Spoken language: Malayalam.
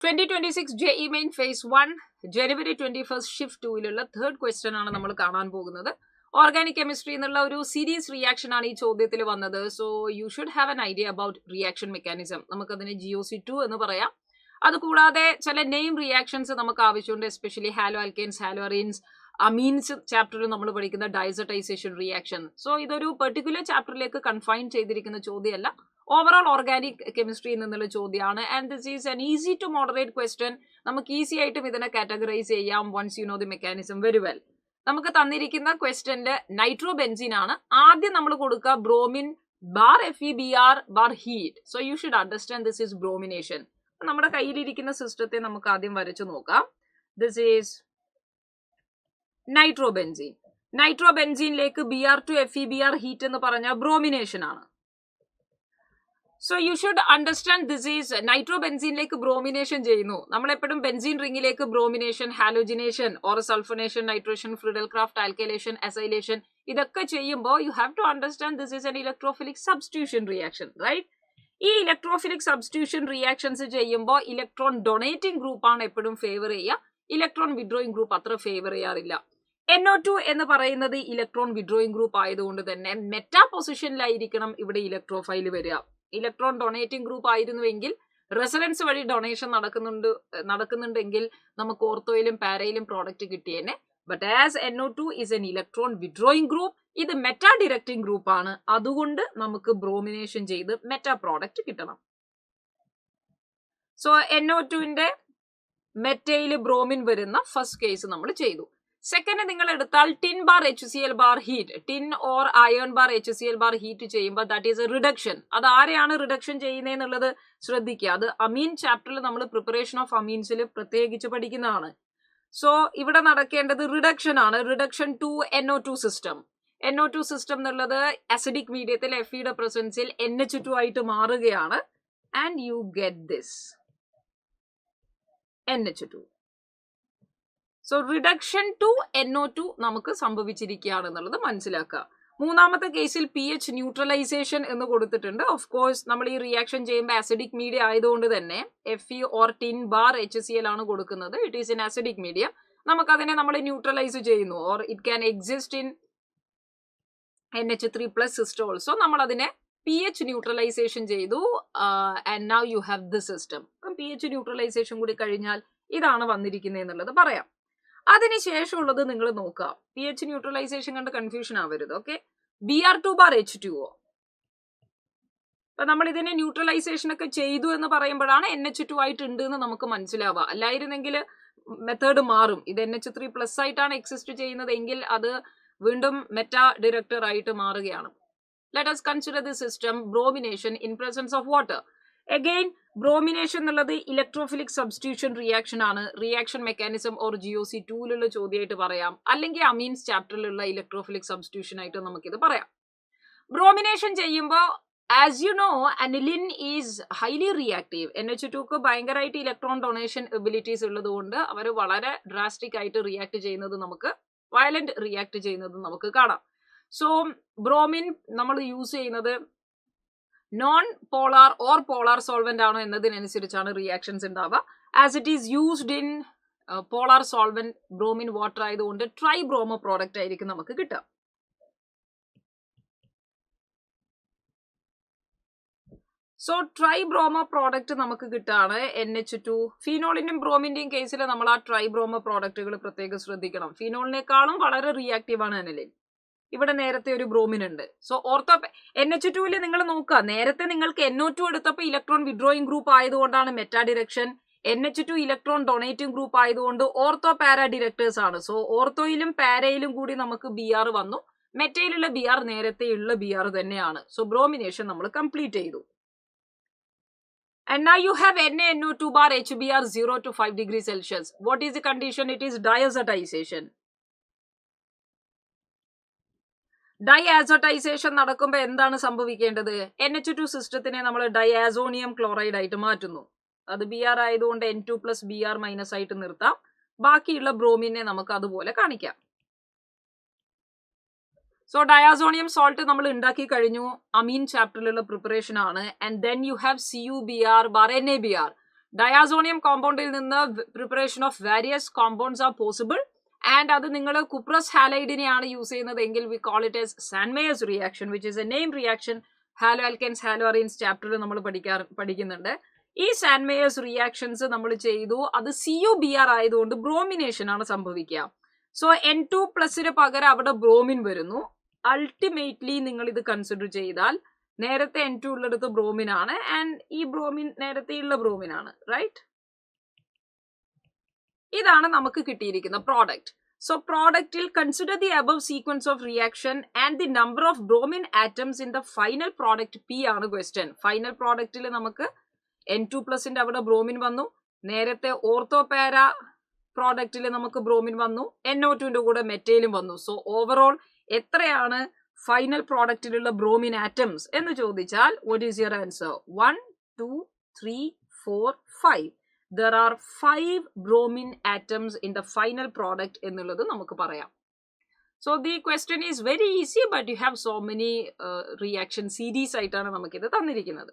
2026 JEE Main Phase 1 January 21st Shift 2-ലുള്ള തേർഡ് ക്വസ്റ്റ്യൻ ആണ് നമ്മൾ കാണാൻ പോകുന്നത്. ഓർഗാനിക് കെമിസ്ട്രി എന്നുള്ള ഒരു സീരീസ് റിയാക്ഷൻ ആണ് ഈ ചോദ്യത്തിൽ വന്നത്. So you should have an idea about reaction mechanism. നമുക്കതിനെ GOC2 എന്ന് പറയാം. അതുകൂടാതെ ചില നെയിം റിയാക്ഷൻസ് നമുക്ക് ആവശ്യമുണ്ട്, especially halo alkanes, halo arenes, amines ചാപ്റ്ററിൽ നമ്മൾ പഠിക്കുന്ന ഡൈസർട്ടൈസേഷൻ റിയാക്ഷൻ. സോ ഇതൊരു പെർട്ടിക്കുലർ ചാപ്റ്ററിലേക്ക് കൺഫൈൻ ചെയ്തിരിക്കുന്ന ചോദ്യമല്ല, ഓവറോൾ ഓർഗാനിക് കെമിസ്ട്രിയിൽ നിന്നുള്ള ചോദ്യമാണ്. And this is an easy to moderate question. നമുക്ക് ഈസി ആയിട്ടും ഇതിനെ കാറ്റഗറൈസ് ചെയ്യാം once you know the mechanism very well. നമുക്ക് തന്നിരിക്കുന്ന ക്വസ്റ്റ്യന്റെ നൈട്രോ ബെൻസീൻ ആണ്. ആദ്യം നമ്മൾ കൊടുക്കുക bromine bar FeBr bar heat. So you should understand this is bromination. നമ്മുടെ കയ്യിലിരിക്കുന്ന സിസ്റ്റത്തെ നമുക്ക് ആദ്യം വരച്ചു നോക്കാം. This is nitro benzene. Nitro ബെൻസീനിലേക്ക് Br2 FeBr ഹീറ്റ് എന്ന് പറഞ്ഞാൽ ബ്രോമിനേഷൻ ആണ്. So you should understand this is nitro ബെൻസീനിലേക്ക് ബ്രോമിനേഷൻ ചെയ്യുന്നു. നമ്മളെപ്പോഴും ബെൻസീൻ റിംഗിലേക്ക് bromination, halogenation or sulphonation, nitration, Friedel Craft, alkylation, acylation ഇതൊക്കെ ചെയ്യുമ്പോൾ you have to understand this is an electrophilic substitution reaction, right? ഈ ഇലക്ട്രോഫിലിക് സബ്സ്റ്റിറ്റ്യൂഷൻ റിയാക്ഷൻസ് ചെയ്യുമ്പോൾ ഇലക്ട്രോൺ ഡൊണേറ്റിംഗ് ഗ്രൂപ്പ് ആണ് എപ്പോഴും ഫേവർ ചെയ്യുക. ഇലക്ട്രോൺ വിഡ്രോയിങ് ഗ്രൂപ്പ് അത്ര ഫേവർ ചെയ്യാറില്ല. NO2 എന്ന് പറയുന്നത് ഇലക്ട്രോൺ വിഡ്രോയിങ് ഗ്രൂപ്പ് ആയതുകൊണ്ട് തന്നെ മെറ്റാ പൊസിഷനിലായിരിക്കണം ഇവിടെ ഇലക്ട്രോഫൈൽ വരിക. ഇലക്ട്രോൺ ഡൊണേറ്റിംഗ് ഗ്രൂപ്പ് ആയിരുന്നുവെങ്കിൽ റെസൊണൻസ് വഴി ഡൊണേഷൻ നടക്കുന്നുണ്ടെങ്കിൽ നമുക്ക് ഓർത്തോയിലും പാരയിലും പ്രോഡക്റ്റ് കിട്ടിയേനെ. But as NO2 is an electron withdrawing group, ഇത് മെറ്റാ ഡിറക്റ്റിംഗ് ഗ്രൂപ്പ് ആണ്. അതുകൊണ്ട് നമുക്ക് ബ്രോമിനേഷൻ ചെയ്ത് മെറ്റാ പ്രോഡക്റ്റ് കിട്ടണം. സോ NO2ന്റെ മെറ്റയിൽ ബ്രോമിൻ വരുന്ന ഫസ്റ്റ് കേസ് നമ്മൾ ചെയ്തു. സെക്കൻഡ് നിങ്ങൾ എടുത്താൽ tin bar HCl bar heat, tin or iron bar HCl bar heat ചെയ്യുമ്പോൾ ദാറ്റ് ഈസ് എ റിഡക്ഷൻ. അത് ആരെയാണ് റിഡക്ഷൻ ചെയ്യുന്നതെന്നുള്ളത് ശ്രദ്ധിക്കുക. അത് അമീൻ ചാപ്റ്ററിൽ നമ്മൾ പ്രിപ്പറേഷൻ ഓഫ് അമീൻസിൽ പ്രത്യേകിച്ച് പഠിക്കുന്നതാണ്. സോ ഇവിടെ നടക്കേണ്ടത് റിഡക്ഷൻ ആണ്. Reduction to NO2 system. NO2 system എന്നുള്ളത് അസിഡിക് മീഡിയത്തിൽ Feയുടെ പ്രസൻസിൽ NH2 ആയിട്ട് മാറുകയാണ്. And you get this NH2. So reduction to NO2 നമുക്ക് സംഭവിച്ചിരിക്കുകയാണ് എന്നുള്ളത് മനസ്സിലാക്കുക. മൂന്നാമത്തെ കേസിൽ pH ന്യൂട്രലൈസേഷൻ എന്ന് കൊടുത്തിട്ടുണ്ട്. ഓഫ് കോഴ്സ് നമ്മൾ ഈ റിയാക്ഷൻ ചെയ്യുമ്പോൾ ആസിഡിക് മീഡിയ ആയതുകൊണ്ട് തന്നെ Fe or tin bar HCl ആണ് കൊടുക്കുന്നത്. It is in acidic medium. നമുക്കതിനെ നമ്മൾ ന്യൂട്രലൈസ് ചെയ്യുന്നു, or it can exist in NH3+ system also. നമ്മൾ അതിനെ pH ന്യൂട്രലൈസേഷൻ ചെയ്തു. And now you have the system. pH neutralisation കൂടി കഴിഞ്ഞാൽ ഇതാണ് വന്നിരിക്കുന്നത് എന്നുള്ളത് പറയാം. അതിനുശേഷമുള്ളത് നിങ്ങൾ നോക്കുക. pH ന്യൂട്രലൈസേഷൻ കണ്ട് കൺഫ്യൂഷൻ ആവരുത്. Okay, Br2 bar H2O. അപ്പൊ നമ്മൾ ഇതിനെ ന്യൂട്രലൈസേഷൻ ഒക്കെ ചെയ്തു എന്ന് പറയുമ്പോഴാണ് NH2 ആയിട്ടുണ്ട് എന്ന് നമുക്ക് മനസ്സിലാവുക. അല്ലായിരുന്നെങ്കിൽ മെത്തേഡ് മാറും. ഇത് NH3+ ആയിട്ടാണ് എക്സിസ്റ്റ് ചെയ്യുന്നത് എങ്കിൽ അത് വീണ്ടും മെറ്റാ ഡിറക്ടർ ആയിട്ട് മാറുകയാണ്. Let us consider the system bromination in presence of water. Again, bromination എന്നുള്ളത് ഇലക്ട്രോഫിലിക് സബ്സ്റ്റിറ്റ്യൂഷൻ റിയാക്ഷൻ ആണ്. റിയാക്ഷൻ മെക്കാനിസം ഓർ GOC2-ലുള്ള ചോദ്യമായിട്ട് പറയാം, അല്ലെങ്കിൽ അമീൻസ് ചാപ്റ്ററിലുള്ള ഇലക്ട്രോഫിലിക് സബ്സ്റ്റിറ്റ്യൂഷൻ ആയിട്ട് നമുക്കിത് പറയാം. ബ്രോമിനേഷൻ ചെയ്യുമ്പോൾ as you know aniline is highly reactive. NH2ക്ക് ഭയങ്കരമായിട്ട് ഇലക്ട്രോൺ ഡൊണേഷൻ എബിലിറ്റീസ് ഉള്ളത് കൊണ്ട് അവർ വളരെ ഡ്രാസ്റ്റിക് ആയിട്ട് റിയാക്ട് ചെയ്യുന്നത് നമുക്ക് വയലന്റ് റിയാക്ട് ചെയ്യുന്നത് നമുക്ക് കാണാം. സോ ബ്രോമിൻ നമ്മൾ യൂസ് ചെയ്യുന്നത് non polar or polar solvent ആണോ എന്നതിനനുസരിച്ചാണ് റിയാക്ഷൻസ് ഉണ്ടാവുക. As it is used in polar solvent bromine water ആയതുകൊണ്ട് ട്രൈ ബ്രോമോ പ്രോഡക്റ്റ് ആയിരിക്കും നമുക്ക് കിട്ടുക. സോ ട്രൈ ബ്രോമോ പ്രോഡക്റ്റ് നമുക്ക് കിട്ടുകയാണ് NH2. ഫീനോളിന്റെയും ബ്രോമിന്റെയും കേസിൽ നമ്മൾ ആ ട്രൈ ബ്രോമോ പ്രോഡക്റ്റുകൾ പ്രത്യേകം ശ്രദ്ധിക്കണം. ഫീനോളിനേക്കാളും വളരെ റിയാക്റ്റീവ് ആണ് അനിലിൻ. ഇവിടെ നേരത്തെ ഒരു ബ്രോമിൻ ഉണ്ട്. സോ ഓർത്തോ NH2-ല് നിങ്ങൾ നോക്കുക, നേരത്തെ നിങ്ങൾക്ക് NO2 എടുത്തപ്പോൾ ഇലക്ട്രോൺ വിഡ്രോയിങ് ഗ്രൂപ്പ് ആയതുകൊണ്ടാണ് meta direction. NH2 electron donating group ആയതുകൊണ്ട് ഓർത്തോ പാര ഡിറക്ടേഴ്സ് ആണ്. സോ ഓർത്തോയിലും പാരയിലും കൂടി നമുക്ക് Br വന്നു. മെറ്റയിലുള്ള Br നേരത്തെയുള്ള Br തന്നെയാണ്. സോ ബ്രോമിനേഷൻ നമ്മൾ കംപ്ലീറ്റ് ചെയ്തു. And now you have NaNO2 bar HBr 0 to 5 degrees Celsius. What is the condition? It is diazotization. ഡൈആസോട്ടൈസേഷൻ നടക്കുമ്പോൾ എന്താണ് സംഭവിക്കേണ്ടത്? NH2 സിസ്റ്റത്തിനെ നമ്മൾ ഡൈആസോണിയം ക്ലോറൈഡ് ആയിട്ട് മാറ്റുന്നു. അത് Br ആയതുകൊണ്ട് N2+ Br- ആയിട്ട് നിർത്താം. ബാക്കിയുള്ള ബ്രോമിനെ നമുക്ക് അതുപോലെ കാണിക്കാം. സോ ഡയാസോണിയം സോൾട്ട് നമ്മൾ ഉണ്ടാക്കി കഴിഞ്ഞു. അമീൻ ചാപ്റ്ററിലുള്ള പ്രിപ്പറേഷൻ ആണ്. And then you have CuBr bar NaBr. Diazonium കോമ്പൗണ്ടിൽ നിന്ന് preparation of various compounds are possible. And അത് നിങ്ങൾ കുപ്രസ് ഹാലൈഡിനെയാണ് യൂസ് ചെയ്യുന്നതെങ്കിൽ we call it as Sandmeyer's reaction, which is a name reaction. Halo alkanes halo arenes ചാപ്റ്ററിൽ നമ്മൾ പഠിക്കുന്നുണ്ട്. ഈ സാൻമേയേഴ്സ് റിയാക്ഷൻസ് നമ്മൾ ചെയ്തു, അത് CuBr ആയതുകൊണ്ട് ബ്രോമിനേഷൻ ആണ് സംഭവിക്കുക. സോ N2+ പകരം അവിടെ ബ്രോമിൻ വരുന്നു. അൾട്ടിമേറ്റ്ലി നിങ്ങൾ ഇത് കൺസിഡർ ചെയ്താൽ നേരത്തെ N2 ഉള്ളിടത്ത് ബ്രോമിൻ ആണ്, ആൻഡ് ഈ ബ്രോമിൻ നേരത്തെയുള്ള ബ്രോമിൻ ആണ്, റൈറ്റ്? ഇതാണ് നമുക്ക് കിട്ടിയിരിക്കുന്ന പ്രോഡക്റ്റ്. സോ പ്രോഡക്റ്റിൽ consider the above sequence of reaction and the number of bromine atoms in the final product P ആണ് ക്വസ്റ്റ്യൻ. ഫൈനൽ പ്രോഡക്റ്റിൽ നമുക്ക് N2+ അവിടെ ബ്രോമിൻ വന്നു, നേരത്തെ ഓർത്തോപാര പ്രോഡക്റ്റിൽ നമുക്ക് ബ്രോമിൻ വന്നു, NO2 കൂടെ മെറ്റൈലും വന്നു. സോ ഓവറോൾ എത്രയാണ് ഫൈനൽ പ്രോഡക്റ്റിലുള്ള ബ്രോമിൻ ആറ്റംസ് എന്ന് ചോദിച്ചാൽ what is your answer? 1, 2, 3, 4, 5. There are 5 bromine atoms in the final product എന്നുള്ളത് നമുക്ക് പറയാം. So the question is very easy, but you have so many reaction series ആയിട്ടാണ് നമുക്കിത് തന്നിരിക്കുന്നത്.